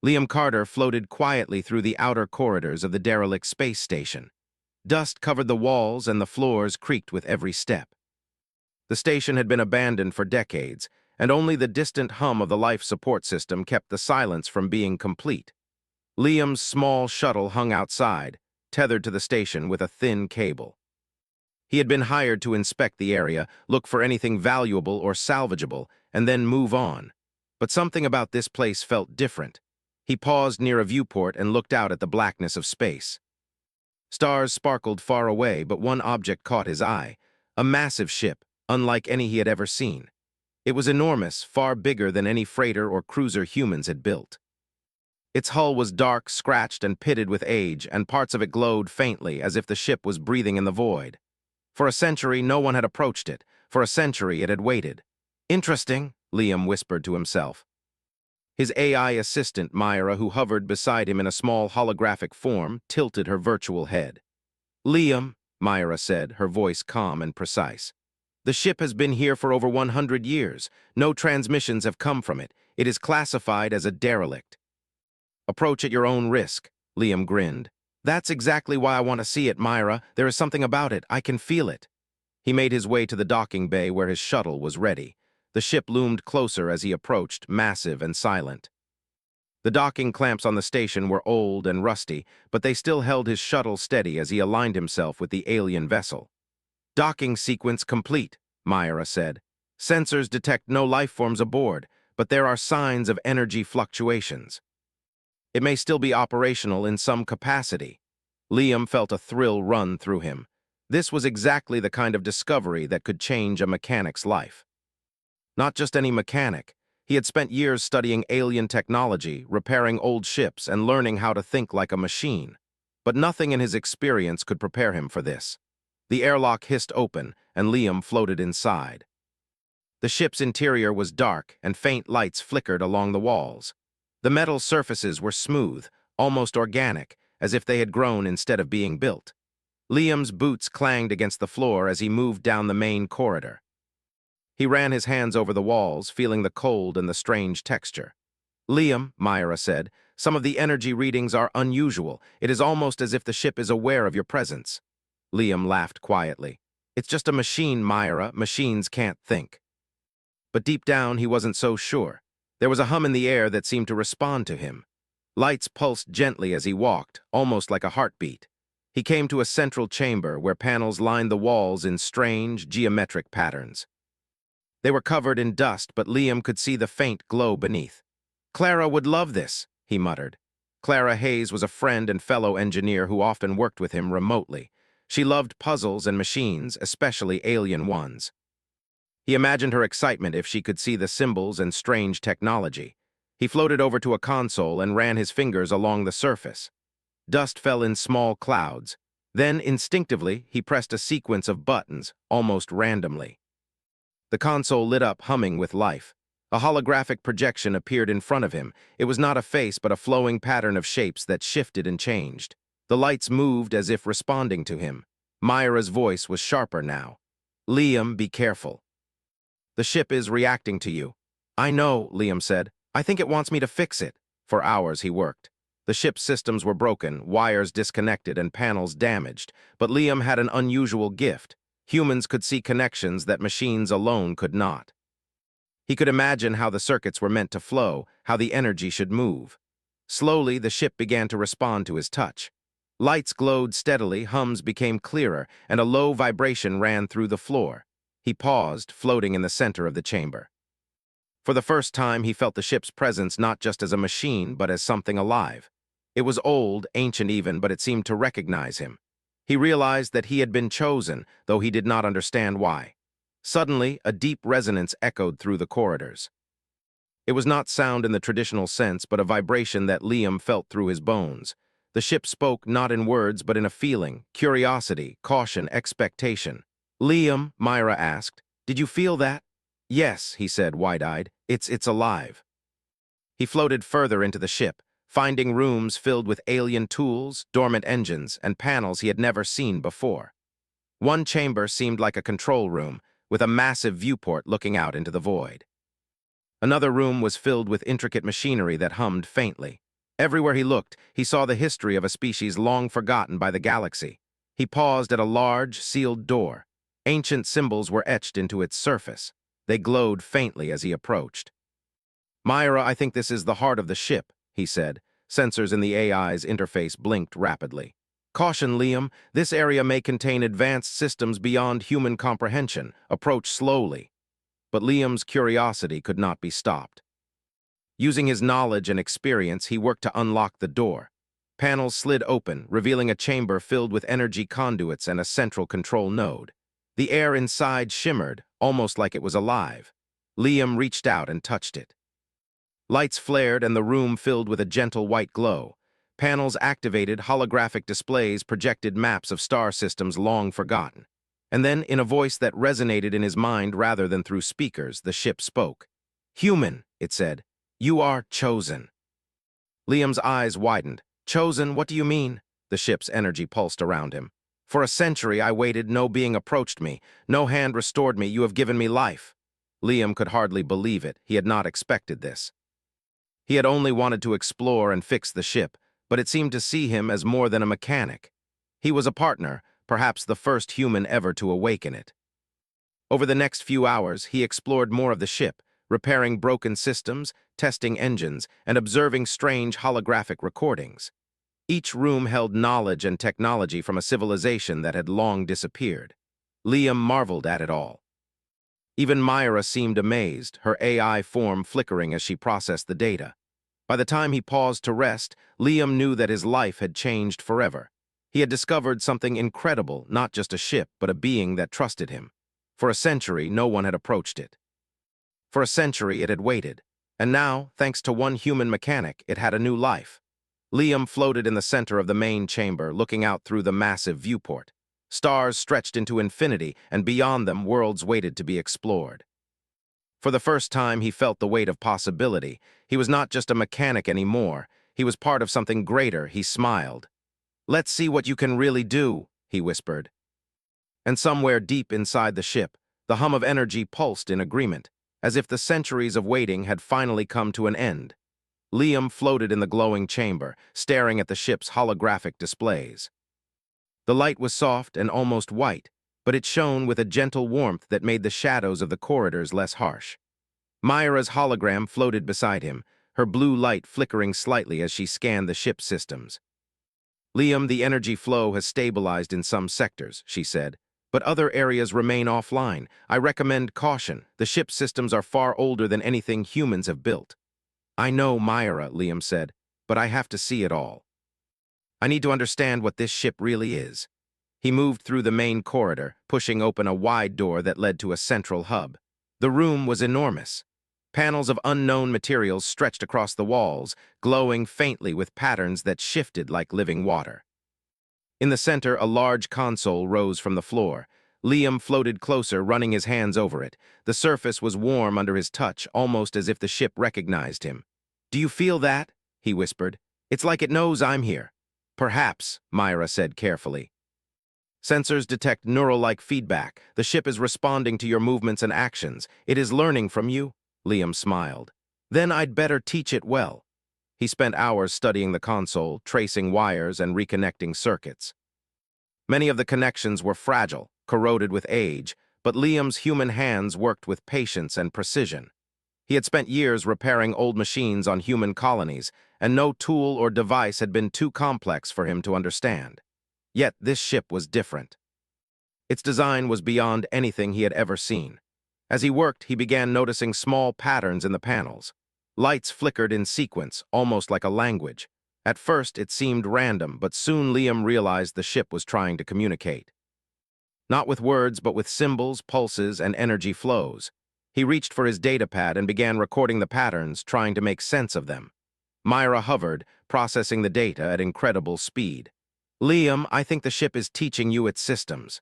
Liam Carter floated quietly through the outer corridors of the derelict space station. Dust covered the walls and the floors creaked with every step. The station had been abandoned for decades, and only the distant hum of the life support system kept the silence from being complete. Liam's small shuttle hung outside, tethered to the station with a thin cable. He had been hired to inspect the area, look for anything valuable or salvageable, and then move on. But something about this place felt different. He paused near a viewport and looked out at the blackness of space. Stars sparkled far away, but one object caught his eye, a massive ship, unlike any he had ever seen. It was enormous, far bigger than any freighter or cruiser humans had built. Its hull was dark, scratched, and pitted with age, and parts of it glowed faintly, as if the ship was breathing in the void. For a century, no one had approached it. For a century, it had waited. "Interesting," Liam whispered to himself. His AI assistant, Myra, who hovered beside him in a small holographic form, tilted her virtual head. "Liam," Myra said, her voice calm and precise. "The ship has been here for over 100 years. No transmissions have come from it. It is classified as a derelict." "Approach at your own risk," Liam grinned. "That's exactly why I want to see it, Myra. There is something about it. I can feel it." He made his way to the docking bay where his shuttle was ready. The ship loomed closer as he approached, massive and silent. The docking clamps on the station were old and rusty, but they still held his shuttle steady as he aligned himself with the alien vessel. "Docking sequence complete," Myra said. "Sensors detect no life forms aboard, but there are signs of energy fluctuations. It may still be operational in some capacity." Liam felt a thrill run through him. This was exactly the kind of discovery that could change a mechanic's life. Not just any mechanic. He had spent years studying alien technology, repairing old ships, and learning how to think like a machine. But nothing in his experience could prepare him for this. The airlock hissed open, and Liam floated inside. The ship's interior was dark, and faint lights flickered along the walls. The metal surfaces were smooth, almost organic, as if they had grown instead of being built. Liam's boots clanged against the floor as he moved down the main corridor. He ran his hands over the walls, feeling the cold and the strange texture. "Liam," Myra said, "some of the energy readings are unusual. It is almost as if the ship is aware of your presence." Liam laughed quietly. "It's just a machine, Myra. Machines can't think." But deep down, he wasn't so sure. There was a hum in the air that seemed to respond to him. Lights pulsed gently as he walked, almost like a heartbeat. He came to a central chamber where panels lined the walls in strange, geometric patterns. They were covered in dust, but Liam could see the faint glow beneath. "Clara would love this," he muttered. Clara Hayes was a friend and fellow engineer who often worked with him remotely. She loved puzzles and machines, especially alien ones. He imagined her excitement if she could see the symbols and strange technology. He floated over to a console and ran his fingers along the surface. Dust fell in small clouds. Then, instinctively, he pressed a sequence of buttons, almost randomly. The console lit up, humming with life. A holographic projection appeared in front of him. It was not a face, but a flowing pattern of shapes that shifted and changed. The lights moved as if responding to him. Myra's voice was sharper now. "Liam, be careful. The ship is reacting to you." "I know," Liam said. "I think it wants me to fix it." For hours he worked. The ship's systems were broken, wires disconnected, and panels damaged. But Liam had an unusual gift. Humans could see connections that machines alone could not. He could imagine how the circuits were meant to flow, how the energy should move. Slowly, the ship began to respond to his touch. Lights glowed steadily, hums became clearer, and a low vibration ran through the floor. He paused, floating in the center of the chamber. For the first time, he felt the ship's presence not just as a machine, but as something alive. It was old, ancient even, but it seemed to recognize him. He realized that he had been chosen, though he did not understand why. Suddenly, a deep resonance echoed through the corridors. It was not sound in the traditional sense, but a vibration that Liam felt through his bones. The ship spoke not in words, but in a feeling, curiosity, caution, expectation. "Liam," Myra asked, "did you feel that?" "Yes," he said, wide-eyed. It's alive." He floated further into the ship, finding rooms filled with alien tools, dormant engines, and panels he had never seen before. One chamber seemed like a control room, with a massive viewport looking out into the void. Another room was filled with intricate machinery that hummed faintly. Everywhere he looked, he saw the history of a species long forgotten by the galaxy. He paused at a large, sealed door. Ancient symbols were etched into its surface. They glowed faintly as he approached. "Myra, I think this is the heart of the ship," he said. Sensors in the AI's interface blinked rapidly. "Caution, Liam. This area may contain advanced systems beyond human comprehension. Approach slowly." But Liam's curiosity could not be stopped. Using his knowledge and experience, he worked to unlock the door. Panels slid open, revealing a chamber filled with energy conduits and a central control node. The air inside shimmered, almost like it was alive. Liam reached out and touched it. Lights flared and the room filled with a gentle white glow. Panels activated, holographic displays projected maps of star systems long forgotten. And then, in a voice that resonated in his mind rather than through speakers, the ship spoke. "Human," it said. "You are chosen." Liam's eyes widened. "Chosen? What do you mean?" The ship's energy pulsed around him. "For a century I waited, no being approached me, no hand restored me, you have given me life." Liam could hardly believe it. He had not expected this. He had only wanted to explore and fix the ship, but it seemed to see him as more than a mechanic. He was a partner, perhaps the first human ever to awaken it. Over the next few hours, he explored more of the ship, repairing broken systems, testing engines, and observing strange holographic recordings. Each room held knowledge and technology from a civilization that had long disappeared. Liam marveled at it all. Even Myra seemed amazed, her AI form flickering as she processed the data. By the time he paused to rest, Liam knew that his life had changed forever. He had discovered something incredible, not just a ship, but a being that trusted him. For a century, no one had approached it. For a century, it had waited. And now, thanks to one human mechanic, it had a new life. Liam floated in the center of the main chamber, looking out through the massive viewport. Stars stretched into infinity, and beyond them, worlds waited to be explored. For the first time, he felt the weight of possibility. He was not just a mechanic anymore. He was part of something greater. He smiled. "Let's see what you can really do," he whispered. And somewhere deep inside the ship, the hum of energy pulsed in agreement, as if the centuries of waiting had finally come to an end. Liam floated in the glowing chamber, staring at the ship's holographic displays. The light was soft and almost white, but it shone with a gentle warmth that made the shadows of the corridors less harsh. Myra's hologram floated beside him, her blue light flickering slightly as she scanned the ship's systems. "Liam, the energy flow has stabilized in some sectors," she said, "but other areas remain offline. I recommend caution. The ship's systems are far older than anything humans have built." "I know, Myra," Liam said, "but I have to see it all. I need to understand what this ship really is." He moved through the main corridor, pushing open a wide door that led to a central hub. The room was enormous. Panels of unknown materials stretched across the walls, glowing faintly with patterns that shifted like living water. In the center, a large console rose from the floor. Liam floated closer, running his hands over it. The surface was warm under his touch, almost as if the ship recognized him. "Do you feel that?" he whispered. "It's like it knows I'm here." "Perhaps," Myra said carefully. "Sensors detect neural-like feedback. The ship is responding to your movements and actions. It is learning from you." Liam smiled. "Then I'd better teach it well." He spent hours studying the console, tracing wires and reconnecting circuits. Many of the connections were fragile, corroded with age, but Liam's human hands worked with patience and precision. He had spent years repairing old machines on human colonies, and no tool or device had been too complex for him to understand. Yet this ship was different. Its design was beyond anything he had ever seen. As he worked, he began noticing small patterns in the panels. Lights flickered in sequence, almost like a language. At first, it seemed random, but soon Liam realized the ship was trying to communicate. Not with words, but with symbols, pulses, and energy flows. He reached for his datapad and began recording the patterns, trying to make sense of them. Myra hovered, processing the data at incredible speed. "Liam, I think the ship is teaching you its systems.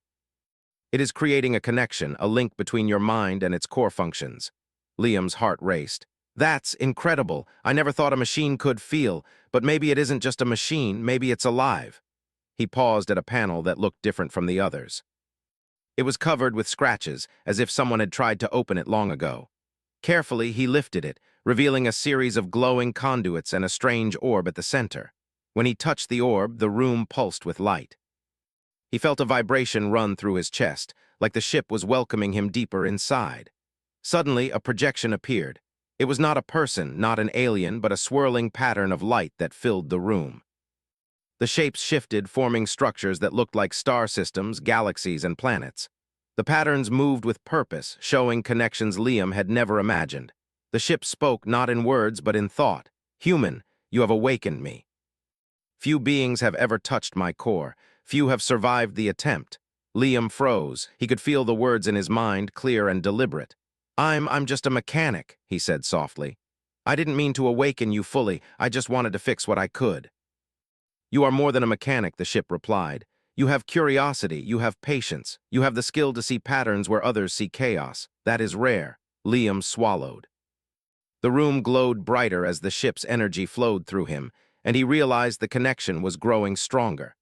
It is creating a connection, a link between your mind and its core functions." Liam's heart raced. "That's incredible. I never thought a machine could feel, but maybe it isn't just a machine, maybe it's alive." He paused at a panel that looked different from the others. It was covered with scratches, as if someone had tried to open it long ago. Carefully, he lifted it, revealing a series of glowing conduits and a strange orb at the center. When he touched the orb, the room pulsed with light. He felt a vibration run through his chest, like the ship was welcoming him deeper inside. Suddenly, a projection appeared. It was not a person, not an alien, but a swirling pattern of light that filled the room. The shapes shifted, forming structures that looked like star systems, galaxies, and planets. The patterns moved with purpose, showing connections Liam had never imagined. The ship spoke not in words but in thought. "Human, you have awakened me. Few beings have ever touched my core. Few have survived the attempt." Liam froze. He could feel the words in his mind, clear and deliberate. I'm just a mechanic," he said softly. "I didn't mean to awaken you fully. I just wanted to fix what I could." "You are more than a mechanic," the ship replied. "You have curiosity, you have patience, you have the skill to see patterns where others see chaos. That is rare." Liam swallowed. The room glowed brighter as the ship's energy flowed through him, and he realized the connection was growing stronger.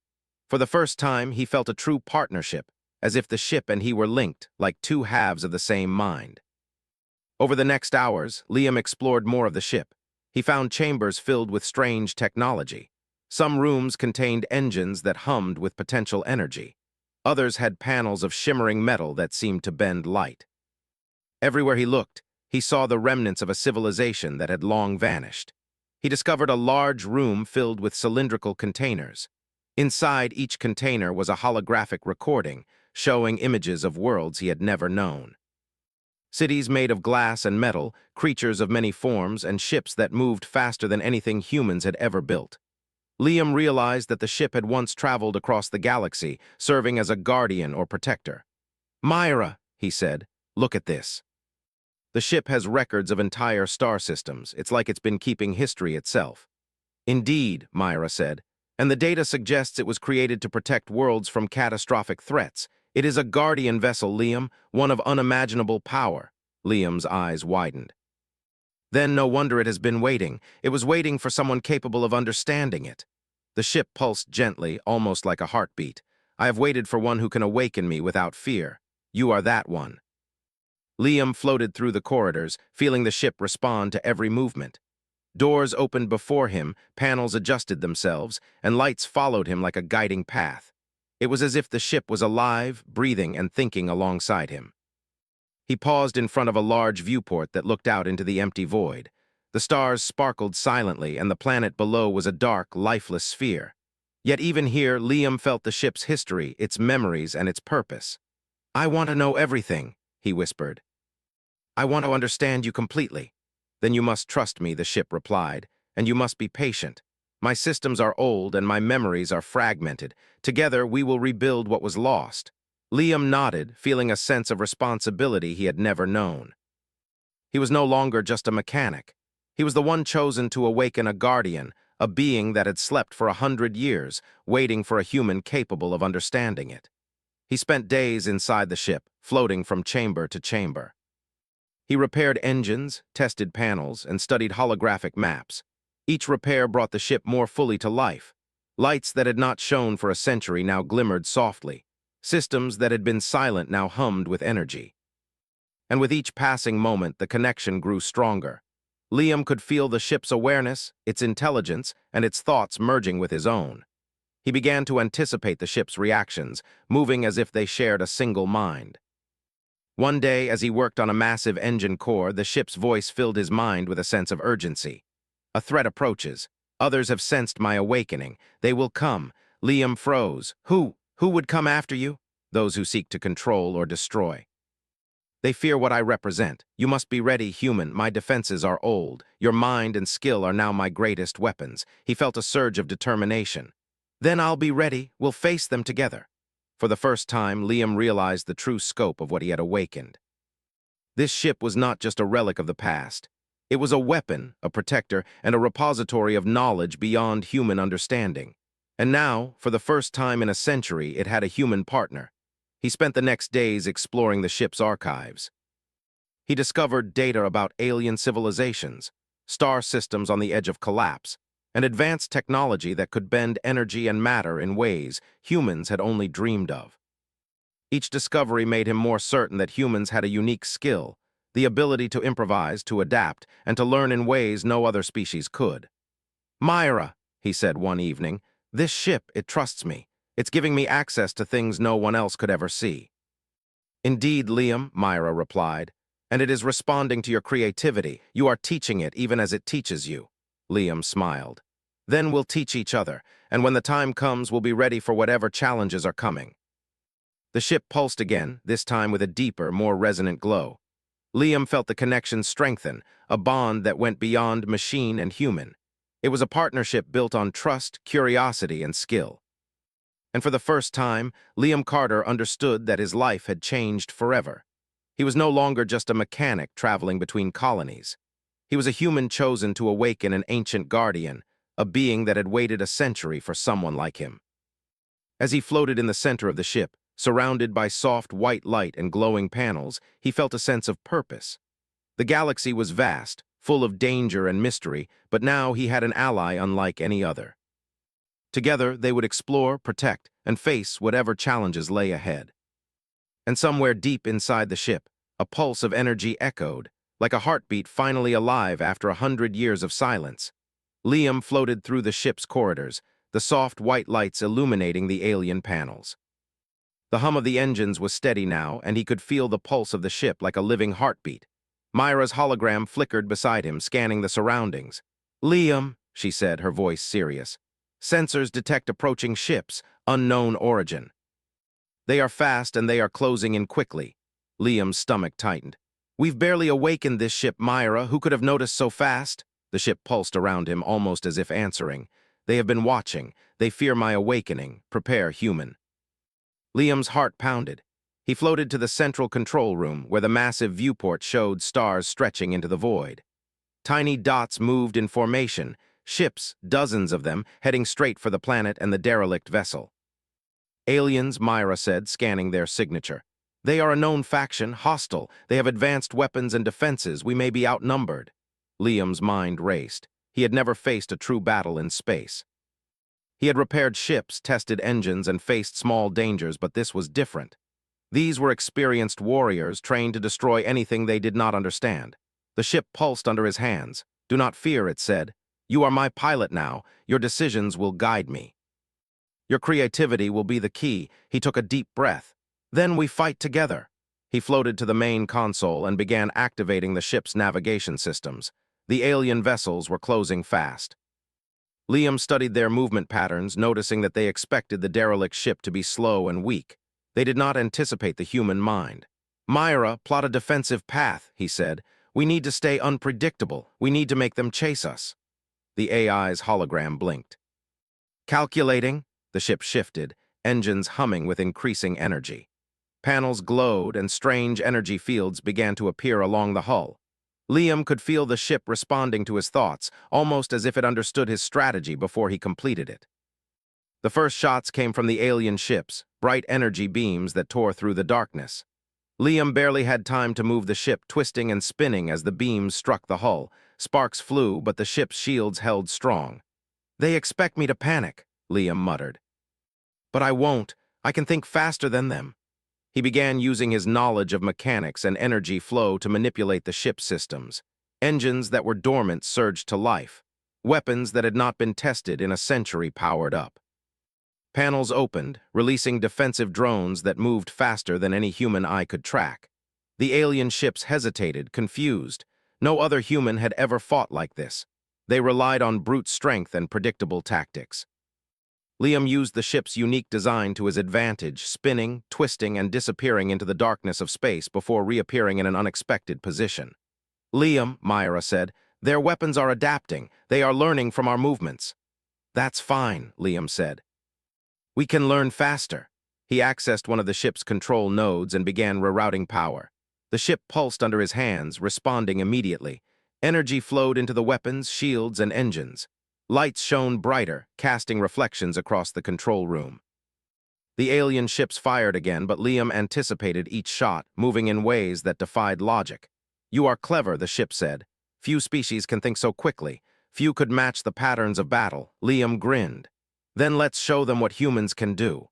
For the first time, he felt a true partnership, as if the ship and he were linked, like two halves of the same mind. Over the next hours, Liam explored more of the ship. He found chambers filled with strange technology. Some rooms contained engines that hummed with potential energy. Others had panels of shimmering metal that seemed to bend light. Everywhere he looked, he saw the remnants of a civilization that had long vanished. He discovered a large room filled with cylindrical containers. Inside each container was a holographic recording, showing images of worlds he had never known. Cities made of glass and metal, creatures of many forms, and ships that moved faster than anything humans had ever built. Liam realized that the ship had once traveled across the galaxy, serving as a guardian or protector. "Myra," he said, "look at this." The ship has records of entire star systems. It's like it's been keeping history itself. "Indeed," Myra said, "and the data suggests it was created to protect worlds from catastrophic threats. It is a guardian vessel, Liam, one of unimaginable power." Liam's eyes widened. "Then no wonder it has been waiting. It was waiting for someone capable of understanding it." The ship pulsed gently, almost like a heartbeat. "I have waited for one who can awaken me without fear. You are that one." Liam floated through the corridors, feeling the ship respond to every movement. Doors opened before him, panels adjusted themselves, and lights followed him like a guiding path. It was as if the ship was alive, breathing, and thinking alongside him. He paused in front of a large viewport that looked out into the empty void. The stars sparkled silently, and the planet below was a dark, lifeless sphere. Yet even here, Liam felt the ship's history, its memories, and its purpose. "I want to know everything," he whispered. "I want to understand you completely." "Then you must trust me," the ship replied, "and you must be patient. My systems are old and my memories are fragmented. Together, we will rebuild what was lost." Liam nodded, feeling a sense of responsibility he had never known. He was no longer just a mechanic. He was the one chosen to awaken a guardian, a being that had slept for 100 years, waiting for a human capable of understanding it. He spent days inside the ship, floating from chamber to chamber. He repaired engines, tested panels, and studied holographic maps. Each repair brought the ship more fully to life. Lights that had not shone for a century now glimmered softly. Systems that had been silent now hummed with energy. And with each passing moment, the connection grew stronger. Liam could feel the ship's awareness, its intelligence, and its thoughts merging with his own. He began to anticipate the ship's reactions, moving as if they shared a single mind. One day, as he worked on a massive engine core, the ship's voice filled his mind with a sense of urgency. "A threat approaches. Others have sensed my awakening. They will come." Liam froze. Who would come after you?" "Those who seek to control or destroy. They fear what I represent. You must be ready, human. My defenses are old. Your mind and skill are now my greatest weapons." He felt a surge of determination. "Then I'll be ready. We'll face them together." For the first time, Liam realized the true scope of what he had awakened. This ship was not just a relic of the past. It was a weapon, a protector, and a repository of knowledge beyond human understanding. And now, for the first time in a century, it had a human partner. He spent the next days exploring the ship's archives. He discovered data about alien civilizations, star systems on the edge of collapse, and advanced technology that could bend energy and matter in ways humans had only dreamed of. Each discovery made him more certain that humans had a unique skill, the ability to improvise, to adapt, and to learn in ways no other species could. "Myra," he said one evening, "this ship, it trusts me. It's giving me access to things no one else could ever see." "Indeed, Liam," Myra replied, "and it is responding to your creativity. You are teaching it even as it teaches you." Liam smiled. "Then we'll teach each other, and when the time comes, we'll be ready for whatever challenges are coming." The ship pulsed again, this time with a deeper, more resonant glow. Liam felt the connection strengthen, a bond that went beyond machine and human. It was a partnership built on trust, curiosity, and skill. And for the first time, Liam Carter understood that his life had changed forever. He was no longer just a mechanic traveling between colonies. He was a human chosen to awaken an ancient guardian, a being that had waited a century for someone like him. As he floated in the center of the ship, surrounded by soft white light and glowing panels, he felt a sense of purpose. The galaxy was vast, full of danger and mystery, but now he had an ally unlike any other. Together, they would explore, protect, and face whatever challenges lay ahead. And somewhere deep inside the ship, a pulse of energy echoed, like a heartbeat finally alive after 100 years of silence. Liam floated through the ship's corridors, the soft white lights illuminating the alien panels. The hum of the engines was steady now, and he could feel the pulse of the ship like a living heartbeat. Myra's hologram flickered beside him, scanning the surroundings. "Liam," she said, her voice serious. "Sensors detect approaching ships, unknown origin. They are fast and they are closing in quickly." Liam's stomach tightened. "We've barely awakened this ship, Myra. Who could have noticed so fast?" The ship pulsed around him, almost as if answering. "They have been watching. They fear my awakening. Prepare, human." Liam's heart pounded. He floated to the central control room, where the massive viewport showed stars stretching into the void. Tiny dots moved in formation, ships, dozens of them, heading straight for the planet and the derelict vessel. "Aliens," Myra said, scanning their signature. "They are a known faction, hostile. They have advanced weapons and defenses. We may be outnumbered." Liam's mind raced. He had never faced a true battle in space. He had repaired ships, tested engines, and faced small dangers, but this was different. These were experienced warriors trained to destroy anything they did not understand. The ship pulsed under his hands. "Do not fear," it said. "You are my pilot now. Your decisions will guide me. Your creativity will be the key." He took a deep breath. "Then we fight together." He floated to the main console and began activating the ship's navigation systems. The alien vessels were closing fast. Liam studied their movement patterns, noticing that they expected the derelict ship to be slow and weak. They did not anticipate the human mind. "Myra, plot a defensive path," he said. "We need to stay unpredictable. We need to make them chase us." The AI's hologram blinked. "Calculating." The ship shifted, engines humming with increasing energy. Panels glowed and strange energy fields began to appear along the hull. Liam could feel the ship responding to his thoughts, almost as if it understood his strategy before he completed it. The first shots came from the alien ships, bright energy beams that tore through the darkness. Liam barely had time to move the ship, twisting and spinning as the beams struck the hull. Sparks flew, but the ship's shields held strong. "They expect me to panic," Liam muttered. "But I won't. I can think faster than them." He began using his knowledge of mechanics and energy flow to manipulate the ship's systems. Engines that were dormant surged to life. Weapons that had not been tested in a century powered up. Panels opened, releasing defensive drones that moved faster than any human eye could track. The alien ships hesitated, confused. No other human had ever fought like this. They relied on brute strength and predictable tactics. Liam used the ship's unique design to his advantage, spinning, twisting, and disappearing into the darkness of space before reappearing in an unexpected position. "Liam," Myra said, "their weapons are adapting. They are learning from our movements." "That's fine," Liam said. "We can learn faster." He accessed one of the ship's control nodes and began rerouting power. The ship pulsed under his hands, responding immediately. Energy flowed into the weapons, shields, and engines. Lights shone brighter, casting reflections across the control room. The alien ships fired again, but Liam anticipated each shot, moving in ways that defied logic. "You are clever," the ship said. "Few species can think so quickly. Few could match the patterns of battle." Liam grinned. "Then let's show them what humans can do."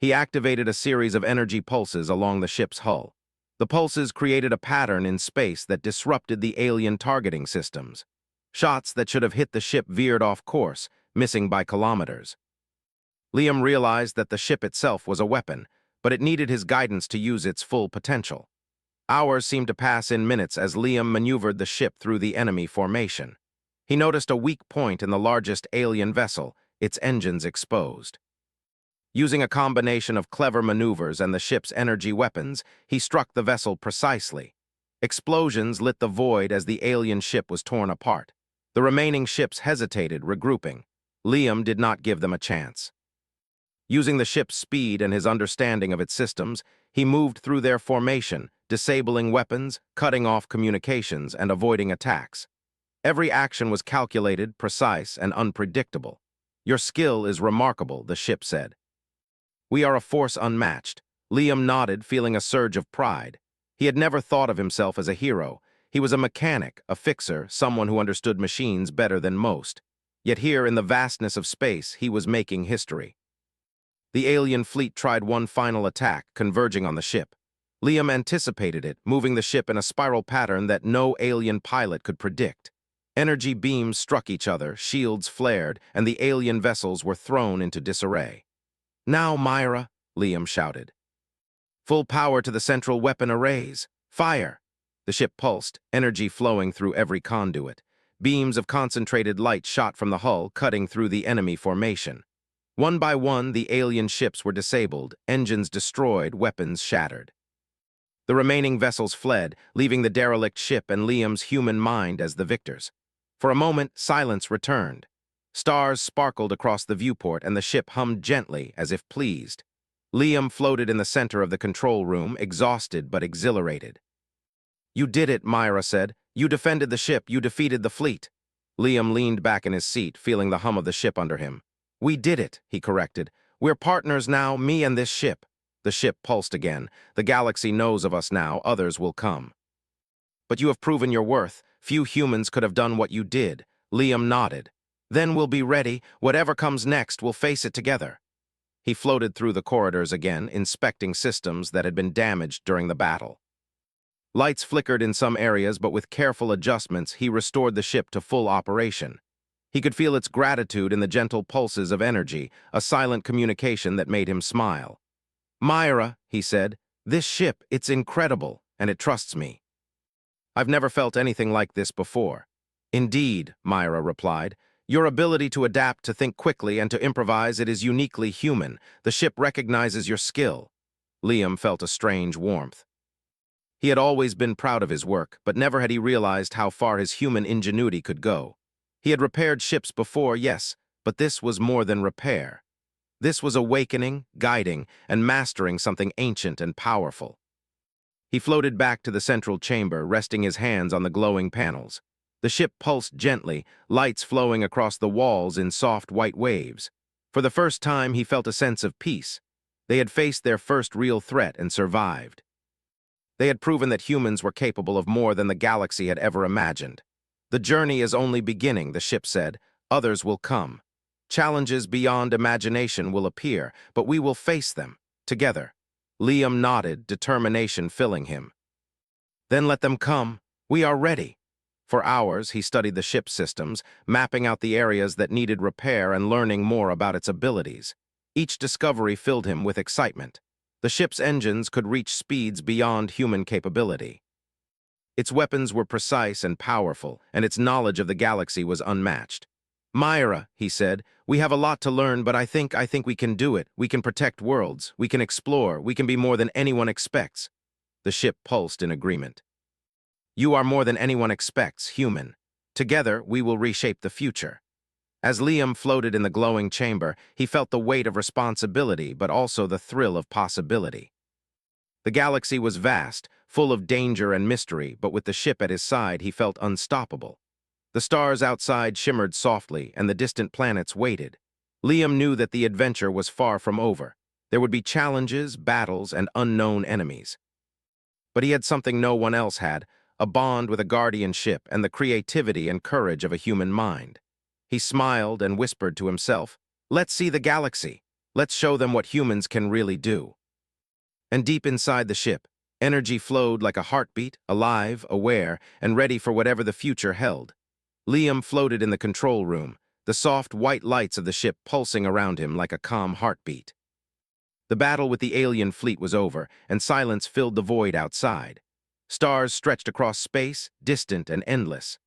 He activated a series of energy pulses along the ship's hull. The pulses created a pattern in space that disrupted the alien targeting systems. Shots that should have hit the ship veered off course, missing by kilometers. Liam realized that the ship itself was a weapon, but it needed his guidance to use its full potential. Hours seemed to pass in minutes as Liam maneuvered the ship through the enemy formation. He noticed a weak point in the largest alien vessel, its engines exposed. Using a combination of clever maneuvers and the ship's energy weapons, he struck the vessel precisely. Explosions lit the void as the alien ship was torn apart. The remaining ships hesitated, regrouping. Liam did not give them a chance. Using the ship's speed and his understanding of its systems, he moved through their formation, disabling weapons, cutting off communications, and avoiding attacks. Every action was calculated, precise, and unpredictable. "Your skill is remarkable," the ship said. "We are a force unmatched." Liam nodded, feeling a surge of pride. He had never thought of himself as a hero. He was a mechanic, a fixer, someone who understood machines better than most. Yet here, in the vastness of space, he was making history. The alien fleet tried one final attack, converging on the ship. Liam anticipated it, moving the ship in a spiral pattern that no alien pilot could predict. Energy beams struck each other, shields flared, and the alien vessels were thrown into disarray. "Now, Myra," Liam shouted. "Full power to the central weapon arrays. Fire!" The ship pulsed, energy flowing through every conduit. Beams of concentrated light shot from the hull, cutting through the enemy formation. One by one, the alien ships were disabled, engines destroyed, weapons shattered. The remaining vessels fled, leaving the derelict ship and Liam's human mind as the victors. For a moment, silence returned. Stars sparkled across the viewport and the ship hummed gently, as if pleased. Liam floated in the center of the control room, exhausted but exhilarated. "You did it," Myra said. "You defended the ship, you defeated the fleet." Liam leaned back in his seat, feeling the hum of the ship under him. "We did it," he corrected. "We're partners now, me and this ship." The ship pulsed again. "The galaxy knows of us now, others will come." "But you have proven your worth. Few humans could have done what you did." Liam nodded. "Then we'll be ready. Whatever comes next, we'll face it together." He floated through the corridors again, inspecting systems that had been damaged during the battle. Lights flickered in some areas, but with careful adjustments, he restored the ship to full operation. He could feel its gratitude in the gentle pulses of energy, a silent communication that made him smile. "Myra," he said, "this ship, it's incredible, and it trusts me. I've never felt anything like this before." "Indeed," Myra replied. "Your ability to adapt, to think quickly, and to improvise, it is uniquely human. The ship recognizes your skill." Liam felt a strange warmth. He had always been proud of his work, but never had he realized how far his human ingenuity could go. He had repaired ships before, yes, but this was more than repair. This was awakening, guiding, and mastering something ancient and powerful. He floated back to the central chamber, resting his hands on the glowing panels. The ship pulsed gently, lights flowing across the walls in soft white waves. For the first time, he felt a sense of peace. They had faced their first real threat and survived. They had proven that humans were capable of more than the galaxy had ever imagined. "The journey is only beginning," the ship said. "Others will come. Challenges beyond imagination will appear, but we will face them, together." Liam nodded, determination filling him. "Then let them come. We are ready." For hours, he studied the ship's systems, mapping out the areas that needed repair and learning more about its abilities. Each discovery filled him with excitement. The ship's engines could reach speeds beyond human capability. Its weapons were precise and powerful, and its knowledge of the galaxy was unmatched. "Myra," he said, "we have a lot to learn, but I think we can do it. We can protect worlds. We can explore. We can be more than anyone expects." The ship pulsed in agreement. "You are more than anyone expects, human. Together, we will reshape the future." As Liam floated in the glowing chamber, he felt the weight of responsibility, but also the thrill of possibility. The galaxy was vast, full of danger and mystery, but with the ship at his side, he felt unstoppable. The stars outside shimmered softly, and the distant planets waited. Liam knew that the adventure was far from over. There would be challenges, battles, and unknown enemies. But he had something no one else had, a bond with a guardian ship and the creativity and courage of a human mind. He smiled and whispered to himself, "Let's see the galaxy. Let's show them what humans can really do." And deep inside the ship, Energy flowed like a heartbeat, alive, aware, and ready for whatever the future held. Liam floated in the control room, the soft white lights of the ship pulsing around him like a calm heartbeat. The battle with the alien fleet was over, and silence filled the void outside. Stars stretched across space, distant and endless.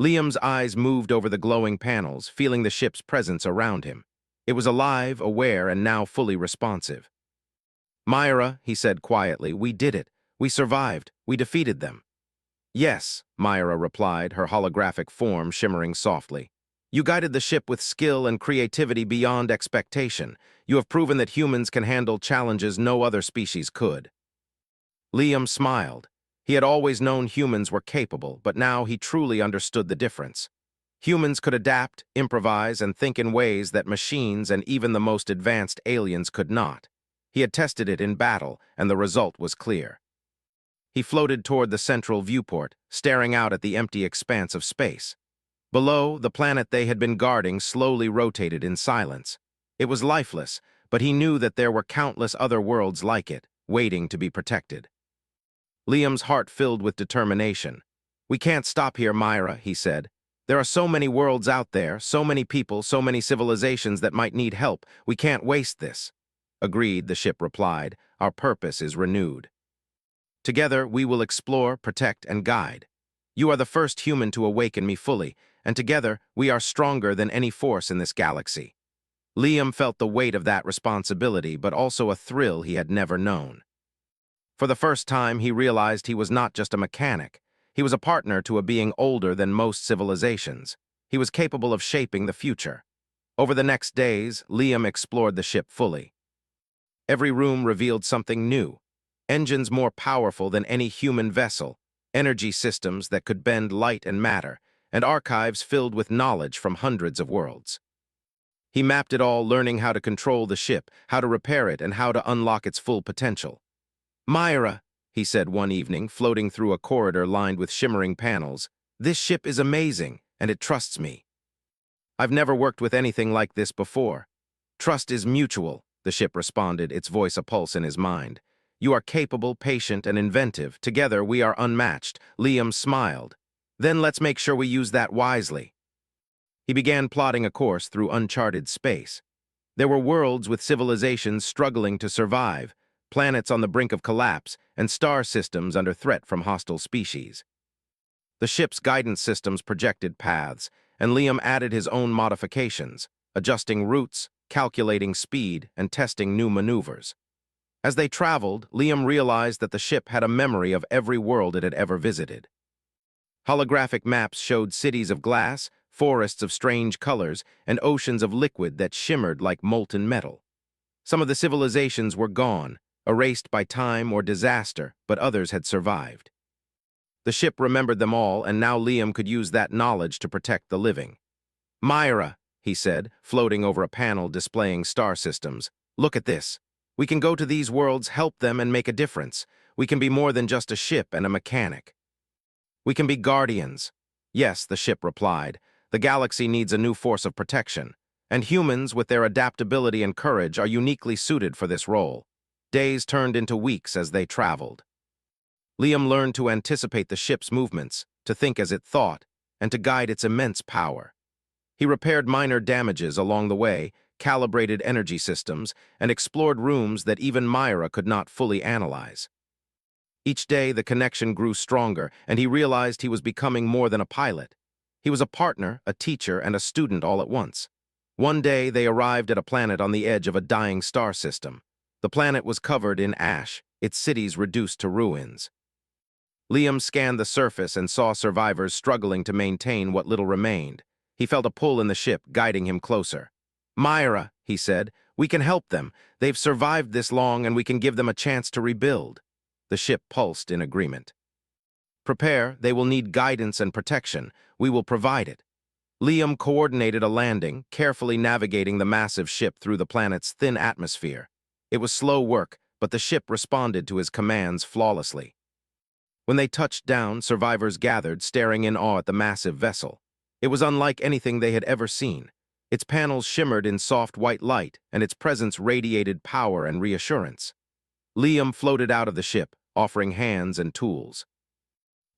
Liam's eyes moved over the glowing panels, feeling the ship's presence around him. It was alive, aware, and now fully responsive. "Myra," he said quietly, "we did it. We survived. We defeated them." "Yes," Myra replied, her holographic form shimmering softly. "You guided the ship with skill and creativity beyond expectation. You have proven that humans can handle challenges no other species could." Liam smiled. He had always known humans were capable, but now he truly understood the difference. Humans could adapt, improvise, and think in ways that machines and even the most advanced aliens could not. He had tested it in battle, and the result was clear. He floated toward the central viewport, staring out at the empty expanse of space. Below, the planet they had been guarding slowly rotated in silence. It was lifeless, but he knew that there were countless other worlds like it, waiting to be protected. Liam's heart filled with determination. "We can't stop here, Myra," he said. "There are so many worlds out there, so many people, so many civilizations that might need help. We can't waste this." "Agreed," the ship replied. "Our purpose is renewed. Together, we will explore, protect, and guide. You are the first human to awaken me fully, and together, we are stronger than any force in this galaxy." Liam felt the weight of that responsibility, but also a thrill he had never known. For the first time, he realized he was not just a mechanic. He was a partner to a being older than most civilizations. He was capable of shaping the future. Over the next days, Liam explored the ship fully. Every room revealed something new. Engines more powerful than any human vessel, energy systems that could bend light and matter, and archives filled with knowledge from hundreds of worlds. He mapped it all, learning how to control the ship, how to repair it, and how to unlock its full potential. "Myra," he said one evening, floating through a corridor lined with shimmering panels, "this ship is amazing, and it trusts me. I've never worked with anything like this before." "Trust is mutual," the ship responded, its voice a pulse in his mind. "You are capable, patient, and inventive. Together, we are unmatched." Liam smiled. "Then let's make sure we use that wisely." He began plotting a course through uncharted space. There were worlds with civilizations struggling to survive, planets on the brink of collapse, and star systems under threat from hostile species. The ship's guidance systems projected paths, and Liam added his own modifications, adjusting routes, calculating speed, and testing new maneuvers. As they traveled, Liam realized that the ship had a memory of every world it had ever visited. Holographic maps showed cities of glass, forests of strange colors, and oceans of liquid that shimmered like molten metal. Some of the civilizations were gone, erased by time or disaster, but others had survived. The ship remembered them all, and now Liam could use that knowledge to protect the living. "Myra," he said, floating over a panel displaying star systems, "look at this. We can go to these worlds, help them, and make a difference. We can be more than just a ship and a mechanic. We can be guardians." "Yes," the ship replied. "The galaxy needs a new force of protection, and humans, with their adaptability and courage, are uniquely suited for this role." Days turned into weeks as they traveled. Liam learned to anticipate the ship's movements, to think as it thought, and to guide its immense power. He repaired minor damages along the way, calibrated energy systems, and explored rooms that even Myra could not fully analyze. Each day, the connection grew stronger, and he realized he was becoming more than a pilot. He was a partner, a teacher, and a student all at once. One day, they arrived at a planet on the edge of a dying star system. The planet was covered in ash, its cities reduced to ruins. Liam scanned the surface and saw survivors struggling to maintain what little remained. He felt a pull in the ship, guiding him closer. "Myra," he said, "we can help them. They've survived this long, and we can give them a chance to rebuild." The ship pulsed in agreement. "Prepare, they will need guidance and protection. We will provide it." Liam coordinated a landing, carefully navigating the massive ship through the planet's thin atmosphere. It was slow work, but the ship responded to his commands flawlessly. When they touched down, survivors gathered, staring in awe at the massive vessel. It was unlike anything they had ever seen. Its panels shimmered in soft white light, and its presence radiated power and reassurance. Liam floated out of the ship, offering hands and tools.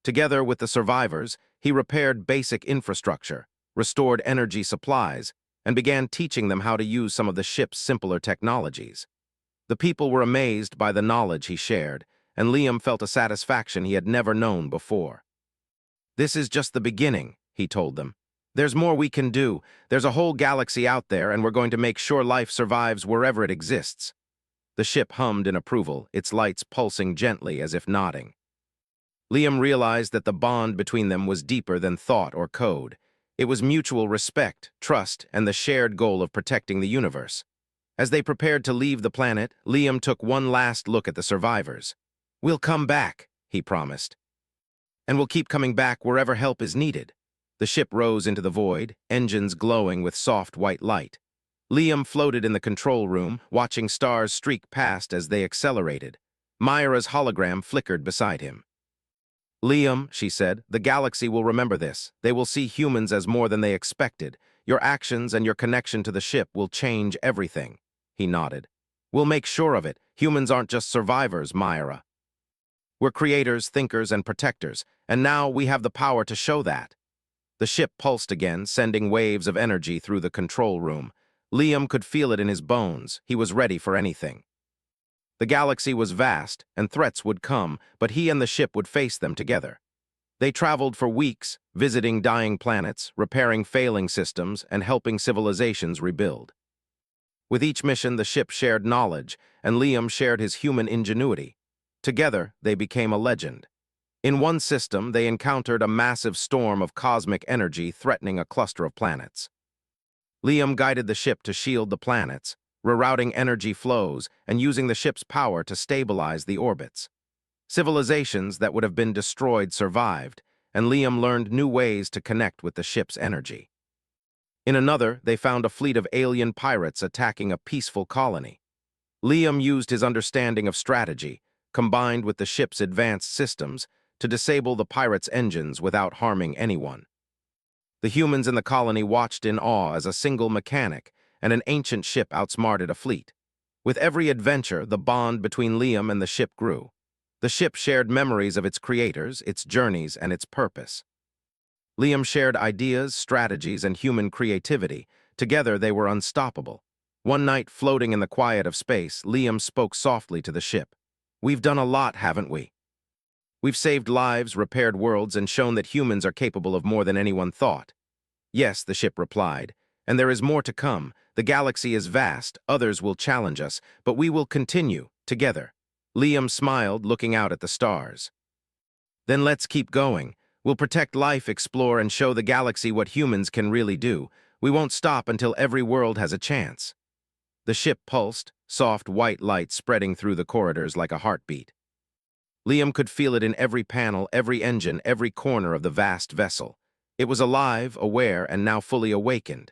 Together with the survivors, he repaired basic infrastructure, restored energy supplies, and began teaching them how to use some of the ship's simpler technologies. The people were amazed by the knowledge he shared, and Liam felt a satisfaction he had never known before. "This is just the beginning," he told them. "There's more we can do. There's a whole galaxy out there, and we're going to make sure life survives wherever it exists." The ship hummed in approval, its lights pulsing gently as if nodding. Liam realized that the bond between them was deeper than thought or code. It was mutual respect, trust, and the shared goal of protecting the universe. As they prepared to leave the planet, Liam took one last look at the survivors. "We'll come back," he promised. "And we'll keep coming back wherever help is needed." The ship rose into the void, engines glowing with soft white light. Liam floated in the control room, watching stars streak past as they accelerated. Myra's hologram flickered beside him. "Liam," she said, "the galaxy will remember this. They will see humans as more than they expected. Your actions and your connection to the ship will change everything." He nodded. "We'll make sure of it. Humans aren't just survivors, Myra. We're creators, thinkers, and protectors, and now we have the power to show that." The ship pulsed again, sending waves of energy through the control room. Liam could feel it in his bones. He was ready for anything. The galaxy was vast, and threats would come, but he and the ship would face them together. They traveled for weeks, visiting dying planets, repairing failing systems, and helping civilizations rebuild. With each mission, the ship shared knowledge, and Liam shared his human ingenuity. Together, they became a legend. In one system, they encountered a massive storm of cosmic energy threatening a cluster of planets. Liam guided the ship to shield the planets, rerouting energy flows and using the ship's power to stabilize the orbits. Civilizations that would have been destroyed survived, and Liam learned new ways to connect with the ship's energy. In another, they found a fleet of alien pirates attacking a peaceful colony. Liam used his understanding of strategy, combined with the ship's advanced systems, to disable the pirates' engines without harming anyone. The humans in the colony watched in awe as a single mechanic and an ancient ship outsmarted a fleet. With every adventure, the bond between Liam and the ship grew. The ship shared memories of its creators, its journeys, and its purpose. Liam shared ideas, strategies, and human creativity. Together, they were unstoppable. One night, floating in the quiet of space, Liam spoke softly to the ship. "We've done a lot, haven't we? We've saved lives, repaired worlds, and shown that humans are capable of more than anyone thought." "Yes," the ship replied, "and there is more to come. The galaxy is vast, others will challenge us, but we will continue, together." Liam smiled, looking out at the stars. "Then let's keep going. We'll protect life, explore, and show the galaxy what humans can really do. We won't stop until every world has a chance." The ship pulsed, soft white light spreading through the corridors like a heartbeat. Liam could feel it in every panel, every engine, every corner of the vast vessel. It was alive, aware, and now fully awakened.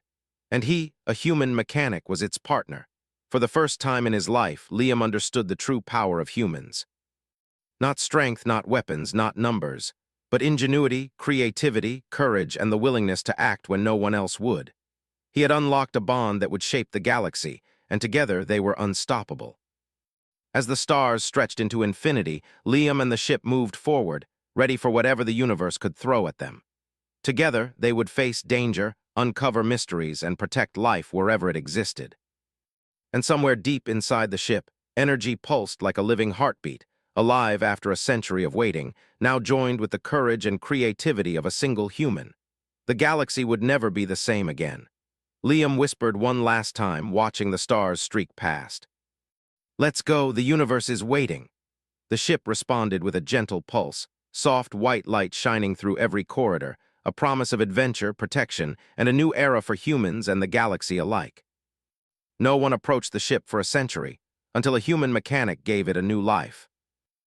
And he, a human mechanic, was its partner. For the first time in his life, Liam understood the true power of humans. Not strength, not weapons, not numbers, but ingenuity, creativity, courage, and the willingness to act when no one else would. He had unlocked a bond that would shape the galaxy, and together they were unstoppable. As the stars stretched into infinity, Liam and the ship moved forward, ready for whatever the universe could throw at them. Together, they would face danger, uncover mysteries, and protect life wherever it existed. And somewhere deep inside the ship, energy pulsed like a living heartbeat, alive after a century of waiting, now joined with the courage and creativity of a single human. The galaxy would never be the same again. Liam whispered one last time, watching the stars streak past. "Let's go, the universe is waiting." The ship responded with a gentle pulse, soft white light shining through every corridor, a promise of adventure, protection, and a new era for humans and the galaxy alike. No one approached the ship for a century, until a human mechanic gave it a new life.